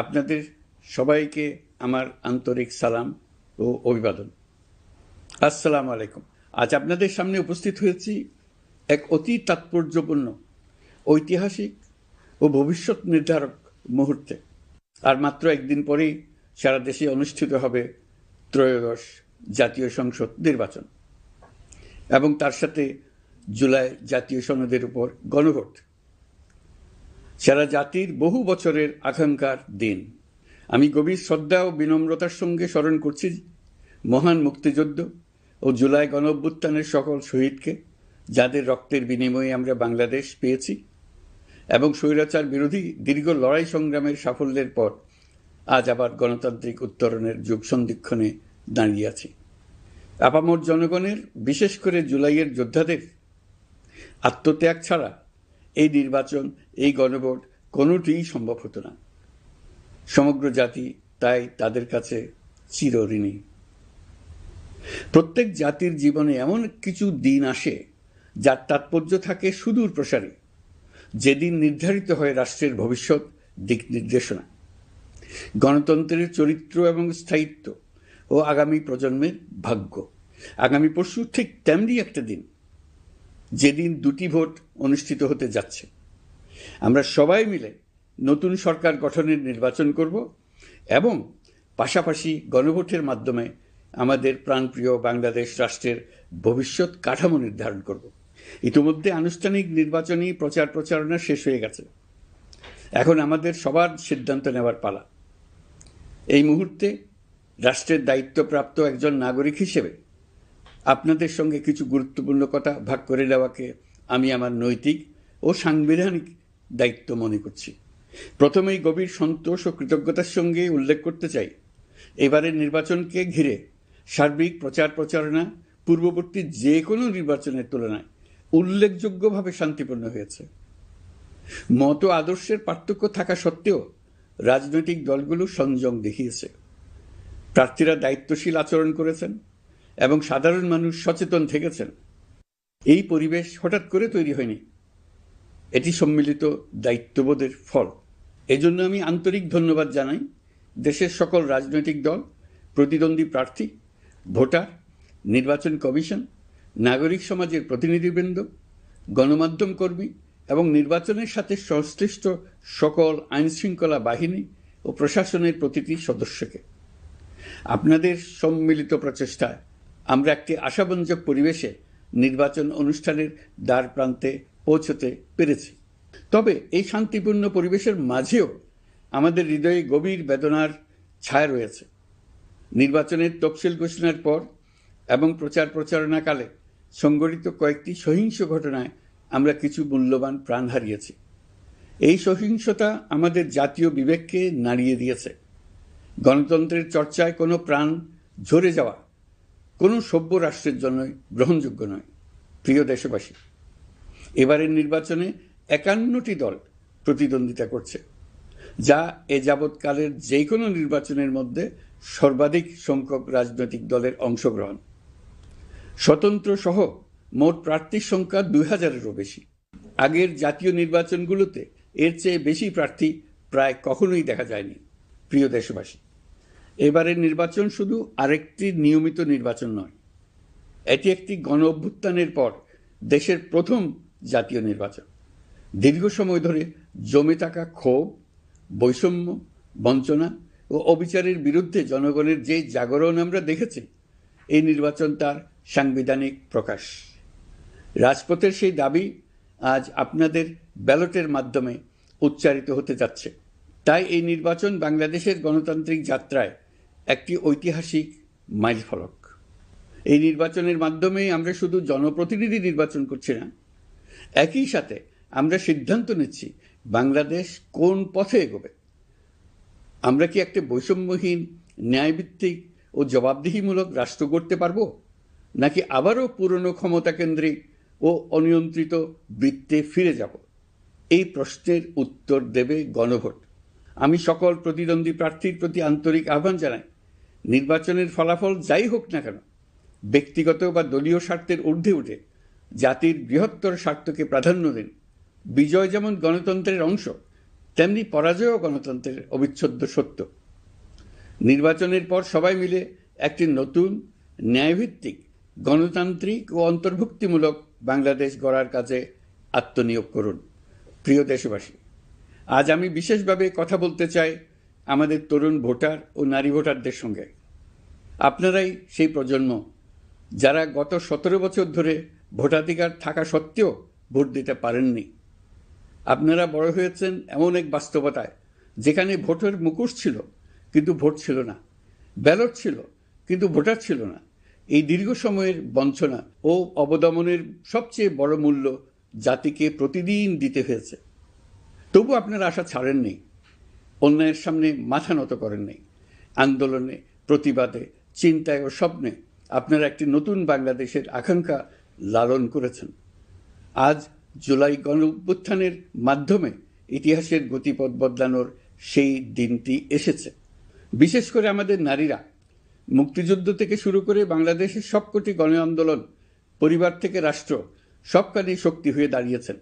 আপনাদের সবাইকে আমার আন্তরিক সালাম ও অভিবাদন। আসসালামু আলাইকুম। আজ আপনাদের সামনে উপস্থিত হয়েছি এক অতি তাৎপর্যপূর্ণ, ঐতিহাসিক ও ভবিষ্যৎ নির্ধারক মুহূর্তে। আর মাত্র একদিন পরেই সারা দেশে অনুষ্ঠিত হবে ত্রয়োদশ জাতীয় সংসদ নির্বাচন এবং তার সাথে জুলাই জাতীয় সনদের উপর গণভোট। সারা জাতির বহু বছরের আকাঙ্ক্ষার দিন। আমি গভীর শ্রদ্ধা ও বিনম্রতার সঙ্গে স্মরণ করছি মহান মুক্তিযুদ্ধ ও জুলাই গণঅভ্যুত্থানের সকল শহীদকে, যাদের রক্তের বিনিময়ে আমরা বাংলাদেশ পেয়েছি এবং স্বৈরাচার বিরোধী দীর্ঘ লড়াই সংগ্রামের সাফল্যের পর আজ আবার গণতান্ত্রিক উত্তরণের যুগ সন্ধিক্ষণে দাঁড়িয়ে আছি। আপামর জনগণের, বিশেষ করে জুলাইয়ের যোদ্ধাদের আত্মত্যাগ ছাড়া এই নির্বাচন, এই গণভোট কোনোটিই সম্ভব হতো না। সমগ্র জাতি তাই তাদের কাছে চিরঋণী। প্রত্যেক জাতির জীবনে এমন কিছু দিন আসে যার তাৎপর্য থাকে সুদূর প্রসারী, যেদিন নির্ধারিত হয় রাষ্ট্রের ভবিষ্যৎ দিক নির্দেশনা, গণতন্ত্রের চরিত্র এবং স্থায়িত্ব ও আগামী প্রজন্মের ভাগ্য। আগামী পরশু ঠিক তেমনি একটা দিন, যেদিন দুটি ভোট অনুষ্ঠিত হতে যাচ্ছে। আমরা সবাই মিলে নতুন সরকার গঠনের নির্বাচন করব এবং পাশাপাশি গণভোটের মাধ্যমে আমাদের প্রাণপ্রিয় বাংলাদেশ রাষ্ট্রের ভবিষ্যৎ কাঠামো নির্ধারণ করব। ইতিমধ্যে আনুষ্ঠানিক নির্বাচনী প্রচার প্রচারণা শেষ হয়ে গেছে। এখন আমাদের সবার সিদ্ধান্ত নেওয়ার পালা। এই মুহূর্তে রাষ্ট্রের দায়িত্বপ্রাপ্ত একজন নাগরিক হিসেবে আপনাদের সঙ্গে কিছু গুরুত্বপূর্ণ কথা ভাগ করে নেওয়াকে আমি আমার নৈতিক ও সাংবিধানিক দায়িত্ব মনে করছি। প্রথমেই গভীর সন্তোষ ও কৃতজ্ঞতার সঙ্গে উল্লেখ করতে চাই, এবারের নির্বাচনকে ঘিরে সার্বিক প্রচার প্রচারণা পূর্ববর্তী যে কোনো নির্বাচনের তুলনায় উল্লেখযোগ্যভাবে শান্তিপূর্ণ হয়েছে। মত আদর্শের পার্থক্য থাকা সত্ত্বেও রাজনৈতিক দলগুলো সংযম দেখিয়েছে। প্রার্থীরা দায়িত্বশীল আচরণ করেছেন এবং সাধারণ মানুষ সচেতন থেকেছেন। এই পরিবেশ হঠাৎ করে তৈরি হয়নি, এটি সম্মিলিত দায়িত্ববোধের ফল। এজন্য আমি আন্তরিক ধন্যবাদ জানাই দেশের সকল রাজনৈতিক দল, প্রতিদ্বন্দ্বী প্রার্থী, ভোটার, নির্বাচন কমিশন, নাগরিক সমাজের প্রতিনিধিবৃন্দ, গণমাধ্যম কর্মী এবং নির্বাচনের সাথে সংশ্লিষ্ট সকল আইনশৃঙ্খলা বাহিনী ও প্রশাসনের প্রতিটি সদস্যকে। আপনাদের সম্মিলিত প্রচেষ্টায় আমরা একটি আশাব্যঞ্জক পরিবেশে নির্বাচন অনুষ্ঠানের দ্বার প্রান্তে পৌঁছতে পেরেছি। তবে এই শান্তিপূর্ণ পরিবেশের মাঝেও আমাদের হৃদয়ে গভীর বেদনার ছায়া রয়েছে। নির্বাচনের তফসিল ঘোষণার পর এবং প্রচার প্রচারণাকালে সংঘটিত কয়েকটি সহিংস ঘটনায় আমরা কিছু মূল্যবান প্রাণ হারিয়েছি। এই সহিংসতা আমাদের জাতীয় বিবেককে নাড়িয়ে দিয়েছে। গণতন্ত্রের চর্চায় কোনো প্রাণ ঝরে যাওয়া কোনো সভ্য রাষ্ট্রের জন্য গ্রহণযোগ্য নয়। প্রিয় দেশবাসী, এবারের নির্বাচনে 51টি দল প্রতিদ্বন্দ্বিতা করছে, যা এ যাবৎকালের যে কোনো নির্বাচনের মধ্যে সর্বাধিক সংখ্যক রাজনৈতিক দলের অংশগ্রহণ। স্বতন্ত্র সহ মোট প্রার্থীর সংখ্যা 2000-এরও বেশি। আগের জাতীয় নির্বাচনগুলোতে এর চেয়ে বেশি প্রার্থী প্রায় কখনোই দেখা যায়নি। প্রিয় দেশবাসী, এবারের নির্বাচন শুধু আরেকটি নিয়মিত নির্বাচন নয়, এটি একটি গণ অভ্যুত্থানের পর দেশের প্রথম জাতীয় নির্বাচন। দীর্ঘ সময় ধরে জমে থাকা ক্ষোভ, বৈষম্য, বঞ্চনা ও অবিচারের বিরুদ্ধে জনগণের যে জাগরণ আমরা দেখেছি, এই নির্বাচন তার সাংবিধানিক প্রকাশ। রাজপথের সেই দাবি আজ আপনাদের ব্যালটের মাধ্যমে উচ্চারিত হতে যাচ্ছে। তাই এই নির্বাচন বাংলাদেশের গণতান্ত্রিক যাত্রায় একটি ঐতিহাসিক মাইলফলক। এই নির্বাচনের মাধ্যমে আমরা শুধু জনপ্রতিনিধি নির্বাচন করছি না, একই সাথে আমরা সিদ্ধান্ত নিচ্ছি বাংলাদেশ কোন পথে এগোবে। আমরা কি একটা বৈষম্যহীন, ন্যায়ভিত্তিক ও জবাবদিহিমূলক রাষ্ট্র গড়তে পারব, নাকি আবারও পুরনো ক্ষমতাকেন্দ্রিক ও অনিয়ন্ত্রিত বৃত্তে ফিরে যাব? এই প্রশ্নের উত্তর দেবে গণভোট। আমি সকল প্রতিদ্বন্দ্বী প্রার্থীর প্রতি আন্তরিক আহ্বান জানাই, নির্বাচনের ফলাফল যাই হোক না কেন, ব্যক্তিগত বা দলীয় স্বার্থের ঊর্ধ্বে উঠে জাতির বৃহত্তর স্বার্থকে প্রাধান্য দিন। বিজয় যেমন গণতন্ত্রের অংশ, তেমনি পরাজয়ও গণতন্ত্রের অবিচ্ছেদ্য সত্য। নির্বাচনের পর সবাই মিলে একটি নতুন ন্যায়ভিত্তিক গণতান্ত্রিক ও অন্তর্ভুক্তিমূলক বাংলাদেশ গড়ার কাজে আত্মনিয়োগ করুন। প্রিয় দেশবাসী, আজ আমি বিশেষভাবে কথা বলতে চাই আমাদের তরুণ ভোটার ও নারী ভোটারদের সঙ্গে। আপনারাই সেই প্রজন্ম যারা গত 17 বছর ধরে ভোটাধিকার থাকা সত্ত্বেও ভোট দিতে পারেননি। আপনারা বড় হয়েছেন এমন এক বাস্তবতায় যেখানে ভোটের মুখোশ ছিল কিন্তু ভোট ছিল না, ব্যালট ছিল কিন্তু ভোটার ছিল না। এই দীর্ঘ সময়ের বঞ্চনা ও অবদমনের সবচেয়ে বড় মূল্য জাতিকে প্রতিদিন দিতে হয়েছে। তবু আপনারা আশা ছাড়েননি, অন্যায়ের সামনে মাথা নত করেননি। আন্দোলনে, প্রতিবাদে, চিন্তায় ও স্বপ্নে আপনারা একটি নতুন বাংলাদেশের আকাঙ্ক্ষা লালন করেছেন। আজ জুলাই গণঅভ্যুত্থানের মাধ্যমে ইতিহাসের গতিপথ বদলানোর সেই দিনটি এসেছে। বিশেষ করে আমাদের নারীরা মুক্তিযুদ্ধ থেকে শুরু করে বাংলাদেশের সবকটি গণ আন্দোলন, পরিবার থেকে রাষ্ট্র, সবখানেই শক্তি হয়ে দাঁড়িয়েছেন।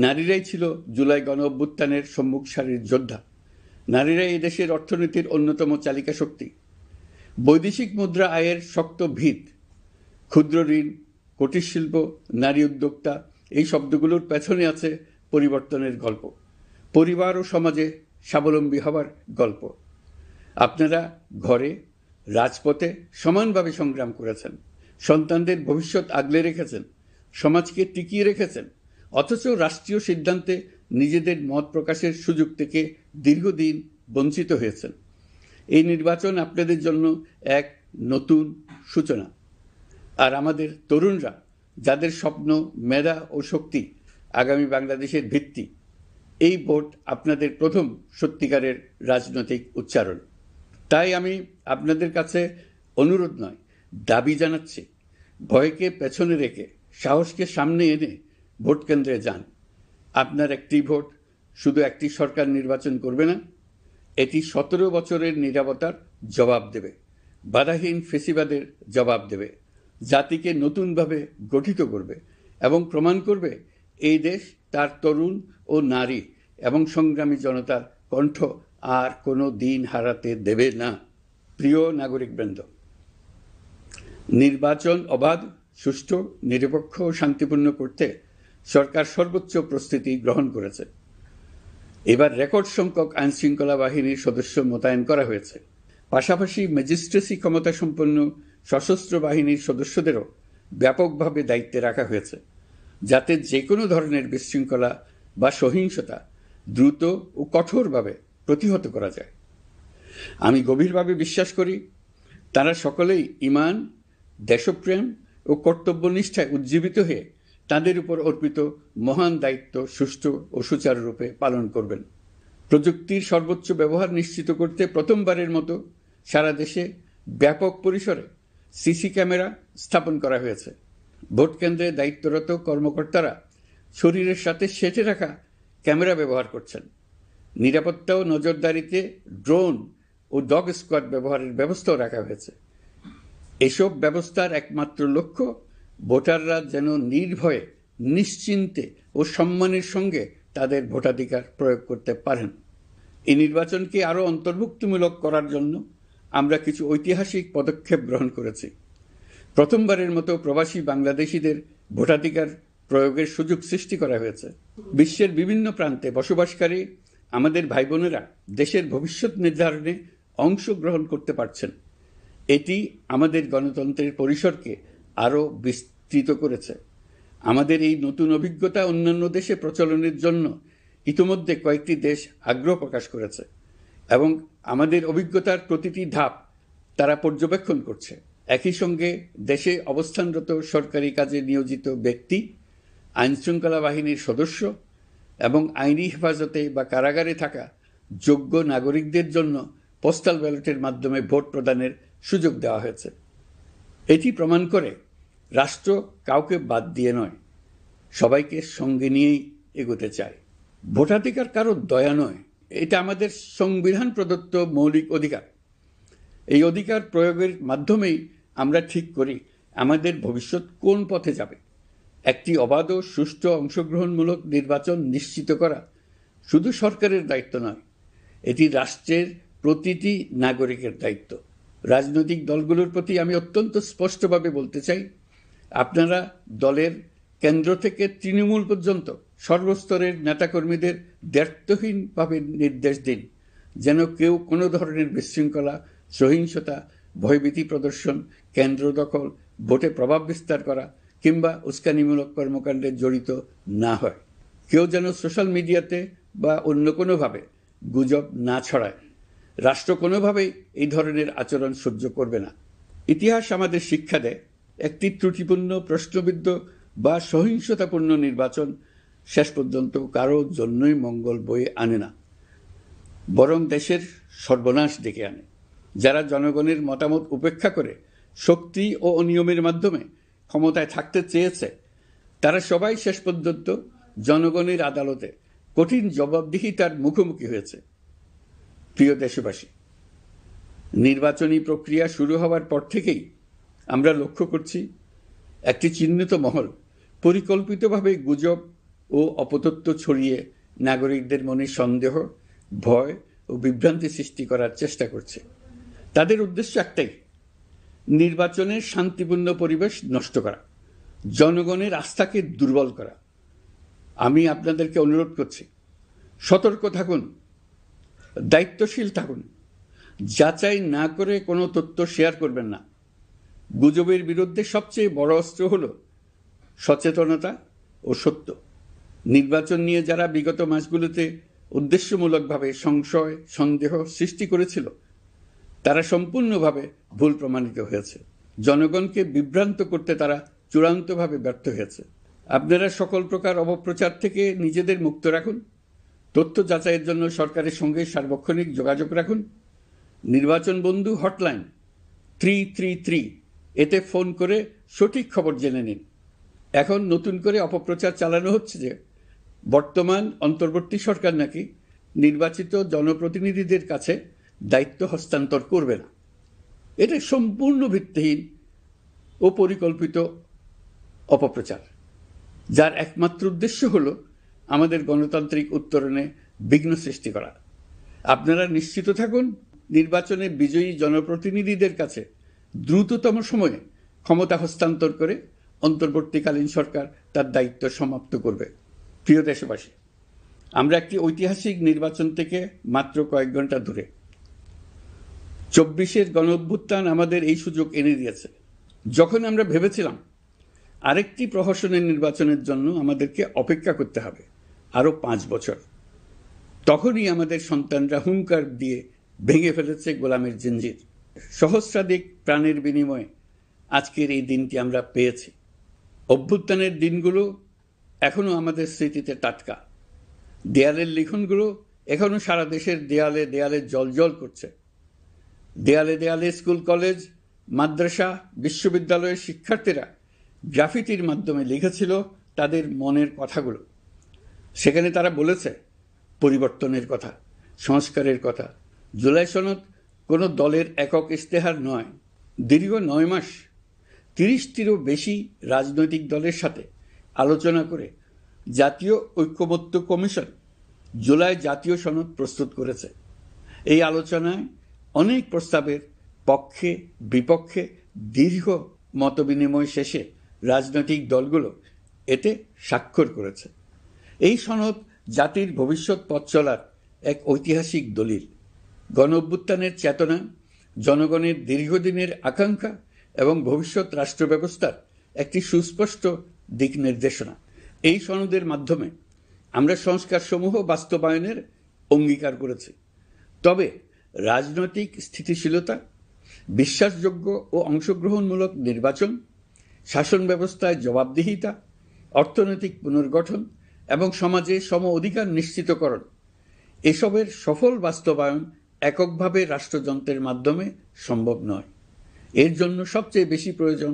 নারীরাই ছিল জুলাই গণঅভ্যুত্থানের সম্মুখ সারির যোদ্ধা। নারীরাই এই দেশের অর্থনীতির অন্যতম চালিকা শক্তি। বৈদেশিক মুদ্রা আয়ের শক্ত ভিত, ক্ষুদ্র ঋণ, কুটির শিল্প, নারী উদ্যোক্তা, এই শব্দগুলোর পেছনে আছে পরিবর্তনের গল্প, পরিবার ও সমাজে স্বাবলম্বী হবার গল্প। আপনারা ঘরে, রাজপথে সমানভাবে সংগ্রাম করেছেন, সন্তানদের ভবিষ্যৎ আগলে রেখেছেন, সমাজকে টিকিয়ে রেখেছেন, অথচ রাষ্ট্রীয় সিদ্ধান্তে নিজেদের মত প্রকাশের সুযোগ থেকে দীর্ঘদিন বঞ্চিত হয়েছেন। এই নির্বাচন আপনাদের জন্য এক নতুন সূচনা। আর আমাদের তরুণরা, যাদের স্বপ্ন, মেধা ও শক্তি আগামী বাংলাদেশের ভিত্তি, এই ভোট আপনাদের প্রথম সত্যিকারের রাজনৈতিক উচ্চারণ। তাই আমি আপনাদের কাছে অনুরোধ নয়, দাবি জানাচ্ছি, ভয়কে পেছনে রেখে সাহসকে সামনে এনে ভোট কেন্দ্রে যান। আপনার একটি ভোট শুধু একটি সরকার নির্বাচন করবে না, এটি 17 বছরের নীরবতার জবাব দেবে, বাধাহীন ফেসিবাদের জবাব দেবে, জাতিকে নতুনভাবে গঠিত করবে এবং প্রমাণ করবে এই দেশ তার তরুণ ও নারী এবং সংগ্রামী জনতার কণ্ঠ আর কোনো দিন হারাতে দেবে না। প্রিয় নাগরিকবৃন্দ, নির্বাচন অবাধ, সুষ্ঠু, নিরপেক্ষ ও শান্তিপূর্ণ করতে সরকার সর্বোচ্চ প্রস্তুতি গ্রহণ করেছে। এবার রেকর্ড সংখ্যক আইনশৃঙ্খলা বাহিনীর সদস্য মোতায়েন করা হয়েছে। পাশাপাশি ম্যাজিস্ট্রেসি ক্ষমতা সম্পন্ন সশস্ত্র বাহিনীর সদস্যদেরও ব্যাপকভাবে দায়িত্বে রাখা হয়েছে, যাতে যে কোনো ধরনের বিশৃঙ্খলা বা সহিংসতা দ্রুত ও কঠোরভাবে প্রতিহত করা যায়। আমি গভীরভাবে বিশ্বাস করি তারা সকলেই ঈমান, দেশপ্রেম ও কর্তব্যনিষ্ঠায় উজ্জীবিত হয়ে তাদের উপর অর্পিত মহান দায়িত্ব সুষ্ঠু ও সুচারুরূপে পালন করবেন। প্রযুক্তির সর্বোচ্চ ব্যবহার নিশ্চিত করতে প্রথমবারের মতো সারা দেশে ব্যাপক পরিসরে সিসি ক্যামেরা স্থাপন করা হয়েছে। ভোট কেন্দ্রে দায়িত্বরত কর্মকর্তারা শরীরের সাথে সেটে রাখা ক্যামেরা ব্যবহার করছেন। নিরাপত্তা ও নজরদারিতে ড্রোন ও ডগ স্কোয়াড ব্যবহারের ব্যবস্থাও রাখা হয়েছে। এসব ব্যবস্থার একমাত্র লক্ষ্য ভোটাররা যেন নির্ভয়ে, নিশ্চিন্তে ও সম্মানের সঙ্গে তাদের ভোটাধিকার প্রয়োগ করতে পারেন। এই নির্বাচনকে আরও অন্তর্ভুক্তিমূলক করার জন্য আমরা কিছু ঐতিহাসিক পদক্ষেপ গ্রহণ করেছি। প্রথমবারের মতো প্রবাসী বাংলাদেশিদের ভোটাধিকার প্রয়োগের সুযোগ সৃষ্টি করা হয়েছে। বিশ্বের বিভিন্ন প্রান্তে বসবাসকারী আমাদের ভাই বোনেরা দেশের ভবিষ্যৎ নির্ধারণে অংশগ্রহণ করতে পারছেন। এটি আমাদের গণতন্ত্রের পরিসরকে আরও বিস্তৃত করেছে। আমাদের এই নতুন অভিজ্ঞতা অন্যান্য দেশে প্রচলনের জন্য ইতিমধ্যে কয়েকটি দেশ আগ্রহ প্রকাশ করেছে এবং আমাদের অভিজ্ঞতার প্রতিটি ধাপ তারা পর্যবেক্ষণ করছে। একই সঙ্গে দেশে অবস্থানরত সরকারি কাজে নিয়োজিত ব্যক্তি, আইনশৃঙ্খলা বাহিনীর সদস্য এবং আইনি হেফাজতে বা কারাগারে থাকা যোগ্য নাগরিকদের জন্য পোস্টাল ব্যালটের মাধ্যমে ভোট প্রদানের সুযোগ দেওয়া হয়েছে। এটি প্রমাণ করে রাষ্ট্র কাউকে বাদ দিয়ে নয়, সবাইকে সঙ্গে নিয়েই এগোতে চায়। ভোটাধিকার কারো দয়া নয়, এটা আমাদের সংবিধান প্রদত্ত মৌলিক অধিকার। এই অধিকার প্রয়োগের মাধ্যমেই আমরা ঠিক করি আমাদের ভবিষ্যৎ কোন পথে যাবে। একটি অবাধ ও সুষ্ঠু অংশগ্রহণমূলক নির্বাচন নিশ্চিত করা শুধু সরকারের দায়িত্ব নয়, এটি রাষ্ট্রের প্রতিটি নাগরিকের দায়িত্ব। রাজনৈতিক দলগুলোর প্রতি আমি অত্যন্ত স্পষ্টভাবে বলতে চাই, আপনারা দলের কেন্দ্র থেকে তৃণমূল পর্যন্ত সর্বস্তরের নেতাকর্মীদের দ্ব্যর্থহীনভাবে নির্দেশ দিন যেন কেউ কোনো ধরনের বিশৃঙ্খলা, সহিংসতা, ভয়ভীতি প্রদর্শন, কেন্দ্র দখল, ভোটে প্রভাব বিস্তার করা কিংবা উস্কানিমূলক কর্মকাণ্ডে জড়িত না হয়। কেউ যেন সোশ্যাল মিডিয়াতে বা অন্য কোনোভাবে গুজব না ছড়ায়। রাষ্ট্র কোনোভাবেই এই ধরনের আচরণ সহ্য করবে না। ইতিহাস আমাদের শিক্ষা দেয়, একটি ত্রুটিপূর্ণ, প্রশ্নবিদ্ধ বা সহিংসতাপূর্ণ নির্বাচন শেষ পর্যন্ত কারো জন্যই মঙ্গল বয়ে আনে না, বরং দেশের সর্বনাশ ডেকে আনে। যারা জনগণের মতামত উপেক্ষা করে শক্তি ও অনিয়মের মাধ্যমে ক্ষমতায় থাকতে চেয়েছে, তারা সবাই শেষ পর্যন্ত জনগণের আদালতে কঠিন জবাবদিহিতার মুখোমুখি হয়েছে। প্রিয় দেশবাসী, নির্বাচনী প্রক্রিয়া শুরু হওয়ার পর থেকেই আমরা লক্ষ্য করছি একটি চিহ্নিত মহল পরিকল্পিতভাবে গুজব ও অপতথ্য ছড়িয়ে নাগরিকদের মনে সন্দেহ, ভয় ও বিভ্রান্তি সৃষ্টি করার চেষ্টা করছে। তাদের উদ্দেশ্য একটাই, নির্বাচনের শান্তিপূর্ণ পরিবেশ নষ্ট করা, জনগণের আস্থাকে দুর্বল করা। আমি আপনাদেরকে অনুরোধ করছি, সতর্ক থাকুন, দায়িত্বশীল থাকুন, যাচাই না করে কোনো তথ্য শেয়ার করবেন না। গুজবের বিরুদ্ধে সবচেয়ে বড় অস্ত্র হল সচেতনতা ও সত্য। নির্বাচন নিয়ে যারা বিগত মাসগুলোতে উদ্দেশ্যমূলকভাবে সংশয়, সন্দেহ সৃষ্টি করেছিল, তারা সম্পূর্ণভাবে ভুল প্রমাণিত হয়েছে। জনগণকে বিভ্রান্ত করতে তারা চূড়ান্তভাবে ব্যর্থ হয়েছে। আপনারা সকল প্রকার অপপ্রচার থেকে নিজেদের মুক্ত রাখুন। তথ্য যাচাইয়ের জন্য সরকারের সঙ্গে সার্বক্ষণিক যোগাযোগ রাখুন। নির্বাচন বন্ধু হটলাইন 333 এতে ফোন করে সঠিক খবর জেনে নিন। এখন নতুন করে অপপ্রচার চালানো হচ্ছে যে বর্তমান অন্তর্বর্তী সরকার নাকি নির্বাচিত জনপ্রতিনিধিদের কাছে দায়িত্ব হস্তান্তর করবে না। এটা সম্পূর্ণ ভিত্তিহীন ও পরিকল্পিত অপপ্রচার, যার একমাত্র উদ্দেশ্য হল আমাদের গণতান্ত্রিক উত্তরণে বিঘ্ন সৃষ্টি করা। আপনারা নিশ্চিত থাকুন, নির্বাচনে বিজয়ী জনপ্রতিনিধিদের কাছে দ্রুততম সময়ে ক্ষমতা হস্তান্তর করে অন্তর্বর্তীকালীন সরকার তার দায়িত্ব সমাপ্ত করবে। প্রিয় দেশবাসী, আমরা একটি ঐতিহাসিক নির্বাচন থেকে মাত্র কয়েক ঘন্টা দূরে। 24-এর গণঅভ্যুত্থান আমাদের এই সুযোগ এনে দিয়েছে। যখন আমরা ভেবেছিলাম আরেকটি প্রহসনের নির্বাচনের জন্য আমাদেরকে অপেক্ষা করতে হবে আরও 5 বছর, তখনই আমাদের সন্তানরা হুঙ্কার দিয়ে ভেঙে ফেলেছে গোলামের জিঞ্জির। সহস্রাধিক প্রাণের বিনিময়ে আজকের এই দিনটি আমরা পেয়েছি। অভ্যুত্থানের দিনগুলো এখনও আমাদের স্মৃতিতে টাটকা। দেয়ালের লিখনগুলো এখনও সারা দেশের দেয়ালে দেয়ালে জ্বলজ্বল করছে। দেয়ালে দেয়ালে স্কুল, কলেজ, মাদ্রাসা, বিশ্ববিদ্যালয়ের শিক্ষার্থীরা গ্রাফিতির মাধ্যমে লিখেছিল তাদের মনের কথাগুলো। সেখানে তারা বলেছে পরিবর্তনের কথা, সংস্কারের কথা। জুলাই সনদ কোনো দলের একক ইশতেহার নয়। দীর্ঘ 9 মাস 30টিরও বেশি রাজনৈতিক দলের সাথে আলোচনা করে জাতীয় ঐক্যমত্য কমিশন জুলাই জাতীয় সনদ প্রস্তুত করেছে। এই আলোচনায় অনেক প্রস্তাবের পক্ষে বিপক্ষে দীর্ঘ মতবিনিময় শেষে রাজনৈতিক দলগুলো এতে স্বাক্ষর করেছে। এই সনদ জাতির ভবিষ্যৎ পথ চলার এক ঐতিহাসিক দলিল, গণঅভ্যুত্থানের চেতনা, জনগণের দীর্ঘদিনের আকাঙ্ক্ষা এবং ভবিষ্যৎ রাষ্ট্র ব্যবস্থার একটি সুস্পষ্ট দিক নির্দেশনা। এই সনদের মাধ্যমে আমরা সংস্কারসমূহ বাস্তবায়নের অঙ্গীকার করেছি। তবে রাজনৈতিক স্থিতিশীলতা, বিশ্বাসযোগ্য ও অংশগ্রহণমূলক নির্বাচন, শাসন ব্যবস্থায় জবাবদিহিতা, অর্থনৈতিক পুনর্গঠন এবং সমাজে সম অধিকার নিশ্চিতকরণ, এসবের সফল বাস্তবায়ন এককভাবে রাষ্ট্রযন্ত্রের মাধ্যমে সম্ভব নয়। এর জন্য সবচেয়ে বেশি প্রয়োজন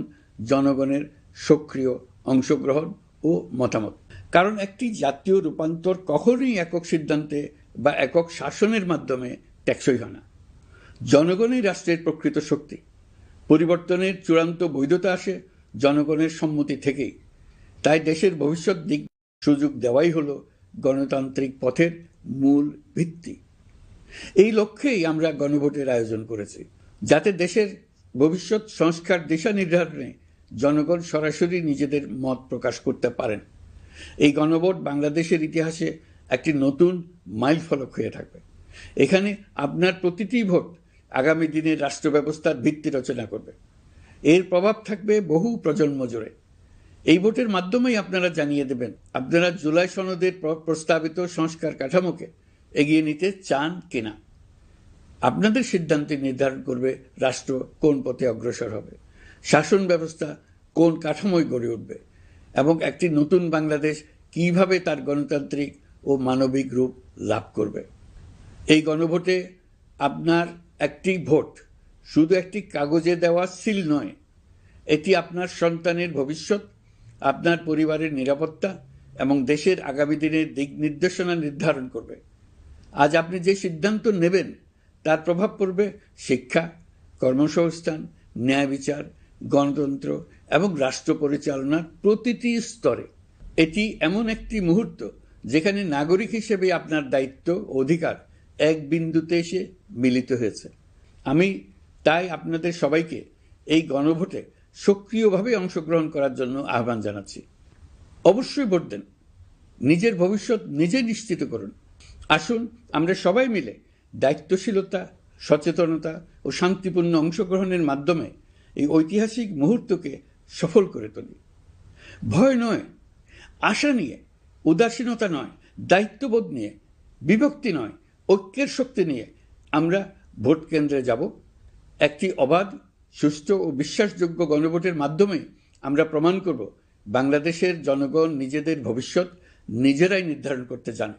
জনগণের সক্রিয় অংশগ্রহণ ও মতামত। কারণ একটি জাতীয় রূপান্তর কখনোই একক সিদ্ধান্তে বা একক শাসনের মাধ্যমে টেকসই হয় না। জনগণই রাষ্ট্রের প্রকৃত শক্তি। পরিবর্তনের চূড়ান্ত বৈধতা আসে জনগণের সম্মতি থেকেই। তাই দেশের ভবিষ্যৎ দিক সুযোগ দেওয়াই হলো গণতান্ত্রিক পথের মূল ভিত্তি। এই লক্ষ্যেই আমরা গণভোটের আয়োজন করেছি, যাতে দেশের ভবিষ্যৎ সংস্কার দিশা নির্ধারণে জনগণ সরাসরি নিজেদের মত প্রকাশ করতে পারেন। এই গণভোট বাংলাদেশের ইতিহাসে একটি নতুন মাইলফলক হয়ে থাকবে। এখানে আপনার প্রতিটি ভোট আগামী দিনের রাষ্ট্র ব্যবস্থার ভিত্তি রচনা করবে। এর প্রভাব থাকবে বহু প্রজন্ম জুড়ে। এই ভোটের মাধ্যমেই আপনারা জানিয়ে দেবেন আপনারা জুলাই সনদের প্রস্তাবিত সংস্কার কাঠামোকে এগিয়ে নিতে চান কিনা। আপনাদের সিদ্ধান্তে নির্ধারণ করবে রাষ্ট্র কোন পথে অগ্রসর হবে, শাসন ব্যবস্থা কোন কাঠামোয় গড়ে উঠবে এবং একটি নতুন বাংলাদেশ কিভাবে তার গণতান্ত্রিক ও মানবিক রূপ লাভ করবে। এই গণভোটে আপনার একটি ভোট শুধু একটি কাগজে দেওয়া সিল নয়, এটি আপনার সন্তানের ভবিষ্যৎ, আপনার পরিবারের নিরাপত্তা এবং দেশের আগামী দিনের দিক নির্দেশনা নির্ধারণ করবে। আজ আপনি যে সিদ্ধান্ত নেবেন তার প্রভাব পড়বে শিক্ষা, কর্মসংস্থান, ন্যায় বিচার, গণতন্ত্র এবং রাষ্ট্র পরিচালনার প্রতিটি স্তরে। এটি এমন একটি মুহূর্ত যেখানে নাগরিক হিসেবে আপনার দায়িত্ব ও অধিকার এক বিন্দুতে এসে মিলিত হয়েছে। আমি তাই আপনাদের সবাইকে এই গণভোটে সক্রিয়ভাবে অংশগ্রহণ করার জন্য আহ্বান জানাচ্ছি। অবশ্যই ভোট দেন, নিজের ভবিষ্যৎ নিজে নিশ্চিত করুন। আসুন আমরা সবাই মিলে দায়িত্বশীলতা, সচেতনতা ও শান্তিপূর্ণ অংশগ্রহণের মাধ্যমে এই ঐতিহাসিক মুহূর্তকে সফল করে তুলি। ভয় নয়, আশা নিয়ে, উদাসীনতা নয়, দায়িত্ববোধ নিয়ে, বিভক্তি নয়, ঐক্যের শক্তি নিয়ে আমরা ভোট কেন্দ্রে যাব। একটি অবাধ, সুষ্ঠু ও বিশ্বাসযোগ্য গণভোটের মাধ্যমে আমরা প্রমাণ করব বাংলাদেশের জনগণ নিজেদের ভবিষ্যৎ নিজেরাই নির্ধারণ করতে জানে।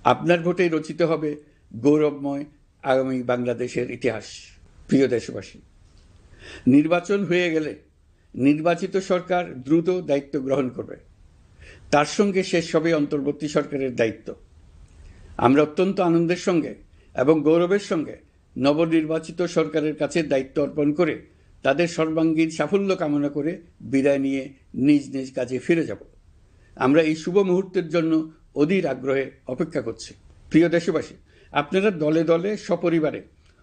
আপনার ভোটে রচিত হবে গৌরবময় আগামী বাংলাদেশের ইতিহাস। প্রিয় দেশবাসী, নির্বাচন হয়ে গেলে নির্বাচিত সরকার দ্রুত দায়িত্ব গ্রহণ করবে। তার সঙ্গে শেষ হবে অন্তর্বর্তী সরকারের দায়িত্ব। আমরা অত্যন্ত আনন্দের সঙ্গে এবং গৌরবের সঙ্গে নবনির্বাচিত সরকারের কাছে দায়িত্ব অর্পণ করে তাদের সর্বাঙ্গীন সাফল্য কামনা করে বিদায় নিয়ে নিজ নিজ কাজে ফিরে যাব। আমরা এই শুভ মুহূর্তের জন্য অধীর আগ্রহে অপেক্ষা করছি। প্রিয় দেশবাসী, আপনারা দলে দলে সপরিবারে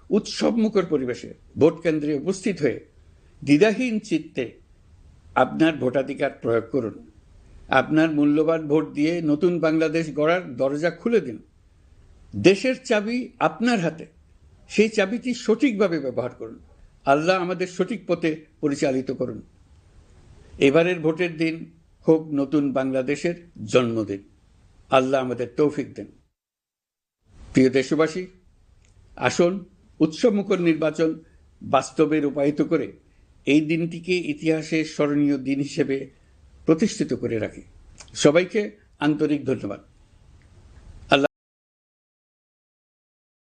উৎসবমুখর পরিবেশে ভোট কেন্দ্রে উপস্থিত হয়ে দ্বিধাহীন চিত্তে আপনার ভোটাধিকার প্রয়োগ করুন। আপনার মূল্যবান ভোট দিয়ে নতুন বাংলাদেশ গড়ার দরজা খুলে দিন। দেশের চাবি আপনার হাতে, সেই চাবিটি সঠিকভাবে ব্যবহার করুন। আল্লাহ আমাদের সঠিক পথে পরিচালিত করুন। এবারের ভোটের দিন হোক নতুন বাংলাদেশের জন্মদিন। আল্লাহ আমাদের তৌফিক দেন। প্রিয় দেশবাসী, আসুন উৎসবমুখর নির্বাচন বাস্তবে রূপায়িত করে এই দিনটিকে ইতিহাসের স্মরণীয় দিন হিসেবে প্রতিষ্ঠিত করে রাখি। সবাইকে আন্তরিক ধন্যবাদ।